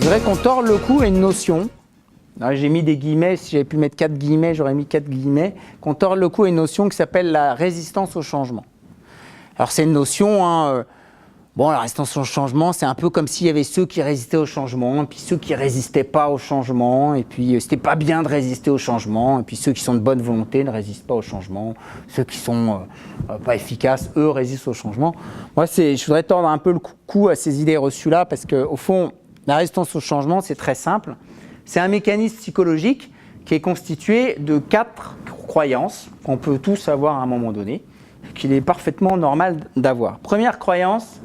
voudrais qu'on torde le cou à une notion. J'ai mis des guillemets, si j'avais pu mettre 4 guillemets, j'aurais mis 4 guillemets. Qu'on torde le cou à une notion qui s'appelle la résistance au changement. Alors c'est une notion, bon, la résistance au changement, c'est un peu comme s'il y avait ceux qui résistaient au changement, et puis ceux qui ne résistaient pas au changement, et puis c'était pas bien de résister au changement, et puis ceux qui sont de bonne volonté ne résistent pas au changement, ceux qui sont pas efficaces, eux, résistent au changement. Moi, je voudrais tordre un peu le cou à ces idées reçues-là, parce qu'au fond, la résistance au changement, c'est très simple. C'est un mécanisme psychologique qui est constitué de 4 croyances qu'on peut tous avoir à un moment donné, qu'il est parfaitement normal d'avoir. Première croyance,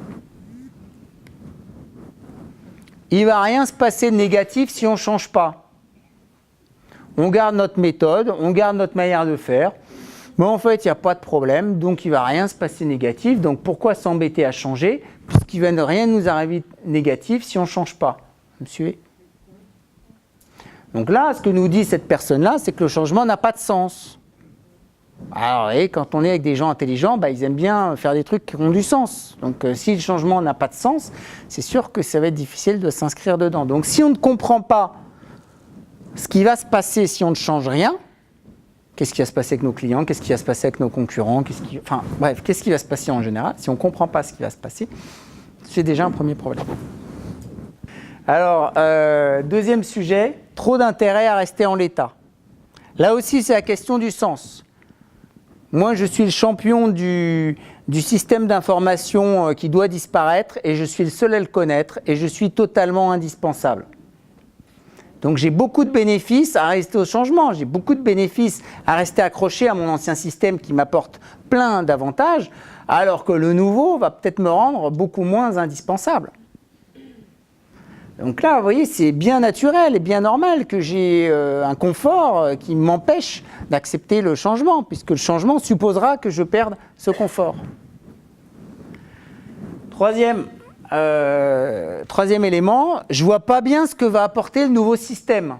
il ne va rien se passer de négatif si on ne change pas. On garde notre méthode, on garde notre manière de faire, mais en fait, il n'y a pas de problème, donc il ne va rien se passer de négatif. Donc pourquoi s'embêter à changer, puisqu'il ne va rien nous arriver de négatif si on ne change pas. Vous me suivez ? Donc là, ce que nous dit cette personne-là, c'est que le changement n'a pas de sens. Alors, et quand on est avec des gens intelligents, ils aiment bien faire des trucs qui ont du sens. Donc, si le changement n'a pas de sens, c'est sûr que ça va être difficile de s'inscrire dedans. Donc, si on ne comprend pas ce qui va se passer si on ne change rien, qu'est-ce qui va se passer avec nos clients, qu'est-ce qui va se passer avec nos concurrents, qu'est-ce qui va se passer en général, si on ne comprend pas ce qui va se passer, c'est déjà un premier problème. Alors, deuxième sujet, trop d'intérêt à rester en l'état. Là aussi, c'est la question du sens. Moi, je suis le champion du système d'information qui doit disparaître et je suis le seul à le connaître et je suis totalement indispensable. Donc, j'ai beaucoup de bénéfices à rester au changement, j'ai beaucoup de bénéfices à rester accroché à mon ancien système qui m'apporte plein d'avantages, alors que le nouveau va peut-être me rendre beaucoup moins indispensable. Donc là, vous voyez, c'est bien naturel et bien normal que j'ai un confort qui m'empêche d'accepter le changement, puisque le changement supposera que je perde ce confort. Troisième élément, je ne vois pas bien ce que va apporter le nouveau système.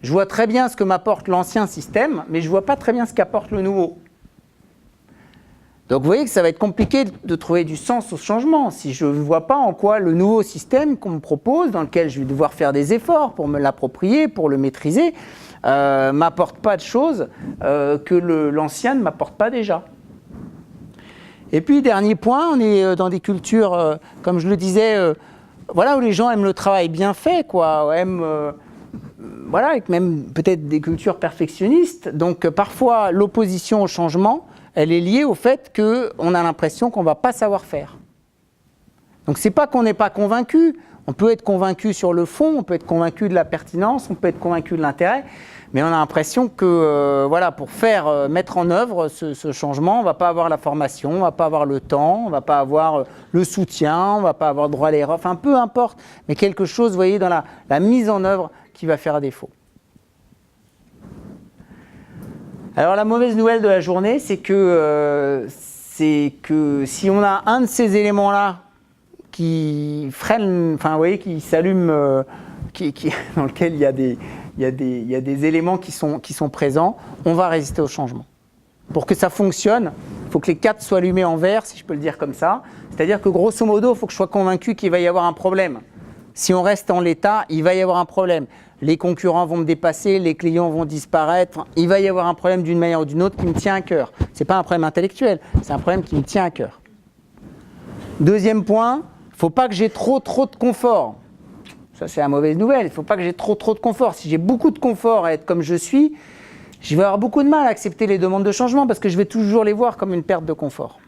Je vois très bien ce que m'apporte l'ancien système, mais je ne vois pas très bien ce qu'apporte le nouveau. Donc vous voyez que ça va être compliqué de trouver du sens au changement si je ne vois pas en quoi le nouveau système qu'on me propose, dans lequel je vais devoir faire des efforts pour me l'approprier, pour le maîtriser, m'apporte pas de choses que l'ancien ne m'apporte pas déjà. Et puis dernier point, on est dans des cultures, comme je le disais, où les gens aiment le travail bien fait, aiment avec même peut-être des cultures perfectionnistes. Donc parfois l'opposition au changement, elle est liée au fait qu'on a l'impression qu'on ne va pas savoir faire. Donc ce n'est pas qu'on n'est pas convaincu, on peut être convaincu sur le fond, on peut être convaincu de la pertinence, on peut être convaincu de l'intérêt, mais on a l'impression que pour mettre en œuvre ce changement, on ne va pas avoir la formation, on ne va pas avoir le temps, on ne va pas avoir le soutien, on ne va pas avoir le droit à l'erreur, enfin peu importe, mais quelque chose, vous voyez, dans la mise en œuvre qui va faire défaut. Alors la mauvaise nouvelle de la journée, c'est que si on a un de ces éléments-là qui freine, qui s'allume, dans lequel il y a des éléments qui sont présents, on va résister au changement. Pour que ça fonctionne, il faut que les 4 soient allumés en vert, si je peux le dire comme ça. C'est-à-dire que grosso modo, il faut que je sois convaincu qu'il va y avoir un problème. Si on reste en l'état, il va y avoir un problème. Les concurrents vont me dépasser, les clients vont disparaître. Il va y avoir un problème d'une manière ou d'une autre qui me tient à cœur. Ce n'est pas un problème intellectuel, c'est un problème qui me tient à cœur. Deuxième point, il ne faut pas que j'ai trop de confort. Ça, c'est la mauvaise nouvelle. Il ne faut pas que j'ai trop de confort. Si j'ai beaucoup de confort à être comme je suis, je vais avoir beaucoup de mal à accepter les demandes de changement parce que je vais toujours les voir comme une perte de confort.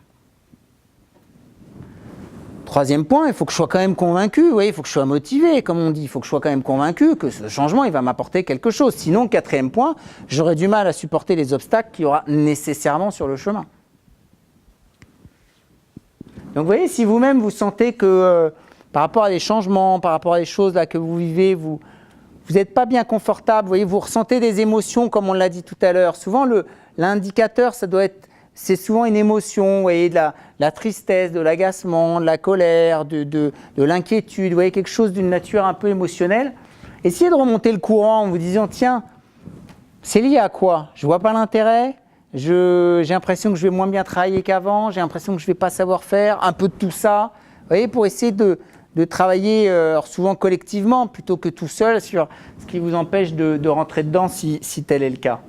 Troisième point, il faut que je sois quand même convaincu, il faut que je sois motivé, comme on dit, il faut que je sois quand même convaincu que ce changement, il va m'apporter quelque chose. Sinon, quatrième point, j'aurai du mal à supporter les obstacles qu'il y aura nécessairement sur le chemin. Donc vous voyez, si vous-même vous sentez que par rapport à des changements, par rapport à des choses là, que vous vivez, vous n'êtes pas bien confortable, vous ressentez des émotions comme on l'a dit tout à l'heure. Souvent, l'indicateur, c'est souvent une émotion, vous voyez, de la tristesse, de l'agacement, de la colère, de l'inquiétude, vous voyez, quelque chose d'une nature un peu émotionnelle. Essayez de remonter le courant en vous disant, tiens, c'est lié à quoi? Je ne vois pas l'intérêt, j'ai l'impression que je vais moins bien travailler qu'avant, j'ai l'impression que je ne vais pas savoir faire, un peu de tout ça, vous voyez, pour essayer de travailler souvent collectivement plutôt que tout seul sur ce qui vous empêche de rentrer dedans si tel est le cas?